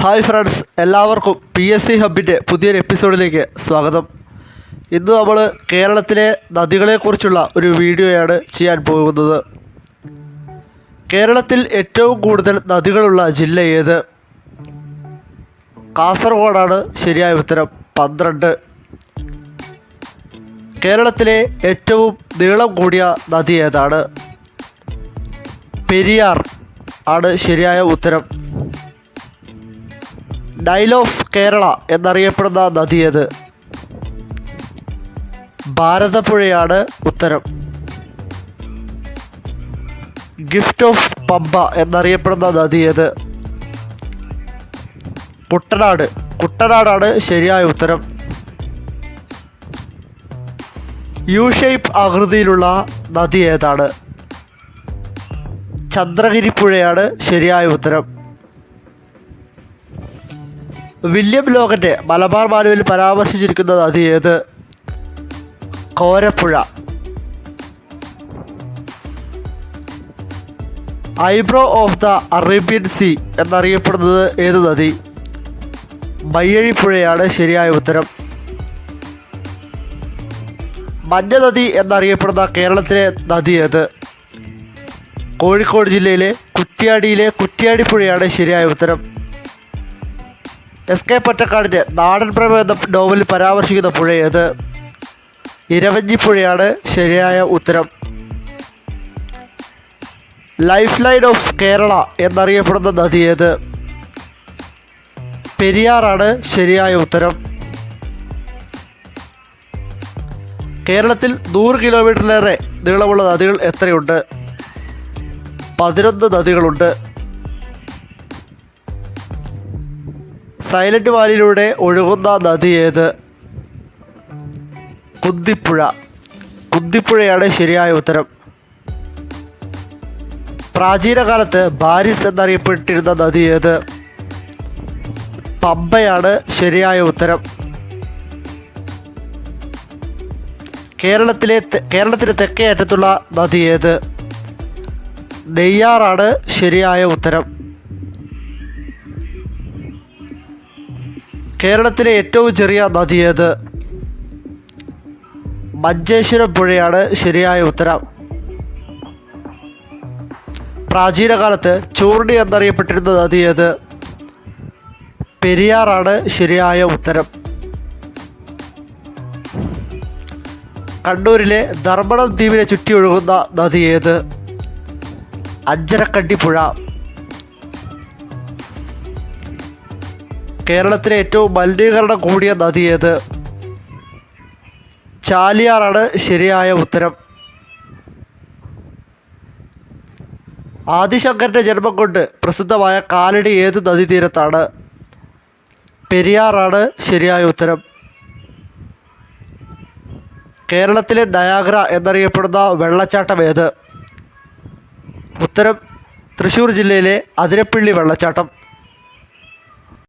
Hi friends, എല്ലാവർക്കും PSC ഹബിൻ്റെ പുതിയൊരു എപ്പിസോഡിലേക്ക് സ്വാഗതം. ഇന്ന് നമ്മൾ കേരളത്തിലെ നദികളെക്കുറിച്ചുള്ള ഒരു വീഡിയോയാണ് ചെയ്യാൻ പോകുന്നത്. കേരളത്തിൽ ഏറ്റവും കൂടുതൽ നദികളുള്ള ജില്ല ഏത്? കാസർഗോഡാണ് ശരിയായ ഉത്തരം, 12. കേരളത്തിലെ ഏറ്റവും നീളം കൂടിയ നദി ഏതാണ്? പെരിയാർ ആണ് ശരിയായ ഉത്തരം. നൈൽ ഓഫ് കേരള എന്നറിയപ്പെടുന്ന നദി ഏത്? ഭാരതപ്പുഴയാണ് ഉത്തരം. ഗിഫ്റ്റ് ഓഫ് പമ്പ എന്നറിയപ്പെടുന്ന നദി ഏത്? കുട്ടനാടാണ് ശരിയായ ഉത്തരം. യു ഷേപ്പ് ആകൃതിയിലുള്ള നദി ഏതാണ്? ചന്ദ്രഗിരി പുഴയാണ് ശരിയായ ഉത്തരം. വില്യം ലോഗന്റെ മലബാർ മാനുവലിൽ പരാമർശിച്ചിരിക്കുന്ന നദി ഏത്? Korapuzha. Eyebrow of the Arabian sea എന്നറിയപ്പെടുന്നത് ഏത് നദി? മയ്യഴിപ്പുഴയാണ് ശരിയായ ഉത്തരം. മഞ്ഞ നദി എന്നറിയപ്പെടുന്ന കേരളത്തിലെ നദി ഏത്? കോഴിക്കോട് ജില്ലയിലെ കുറ്റ്യാടിപ്പുഴയാണ് ശരിയായ ഉത്തരം. SK പൊറ്റക്കാടിൻ്റെ നാടൻ പ്രേമം എന്ന നോവലിൽ പരാമർശിക്കുന്ന പുഴ ഏത്? ഇരവഞ്ഞിപ്പുഴയാണ് ശരിയായ ഉത്തരം. ലൈഫ് ലൈൻ ഓഫ് കേരള എന്നറിയപ്പെടുന്ന നദി ഏത്? പെരിയാറാണ് ശരിയായ ഉത്തരം. കേരളത്തിൽ 100 കിലോമീറ്ററിലേറെ നീളമുള്ള നദികൾ എത്രയുണ്ട്? 11 നദികളുണ്ട്. സൈലന്റ് വാലിയിലൂടെ ഒഴുകുന്ന നദി ഏത്? കുന്തിപ്പുഴയാണ് ശരിയായ ഉത്തരം. പ്രാചീന കാലത്ത് ബാരിസ് എന്നറിയപ്പെട്ടിരുന്ന നദി ഏത്? പമ്പയാണ് ശരിയായ ഉത്തരം. കേരളത്തിന് തെക്കേ അറ്റത്തുള്ള നദി ഏത്? നെയ്യാറാണ് ശരിയായ ഉത്തരം. കേരളത്തിലെ ഏറ്റവും ചെറിയ നദി ഏത്? മഞ്ചേശ്വരം പുഴയാണ് ശരിയായ ഉത്തരം. പ്രാചീന കാലത്ത് ചൂർണി എന്നറിയപ്പെട്ടിരുന്ന നദി ഏത്? പെരിയാറാണ് ശരിയായ ഉത്തരം. കണ്ണൂരിലെ ധർമ്മടം ദ്വീപിനെ ചുറ്റി ഒഴുകുന്ന നദി ഏത്? അഞ്ചരക്കണ്ടിപ്പുഴ. കേരളത്തിലെ ഏറ്റവും മലിനീകരണം കൂടിയ നദി ഏത്? ചാലിയാറാണ് ശരിയായ ഉത്തരം. ആദിശങ്കരൻ്റെ ജന്മം കൊണ്ട് പ്രസിദ്ധമായ കാലടി ഏത് നദീതീരത്താണ്? പെരിയാറാണ് ശരിയായ ഉത്തരം. കേരളത്തിലെ നയാഗ്ര എന്നറിയപ്പെടുന്ന വെള്ളച്ചാട്ടം ഏത്? ഉത്തരം തൃശ്ശൂർ ജില്ലയിലെ അതിരപ്പിള്ളി വെള്ളച്ചാട്ടം.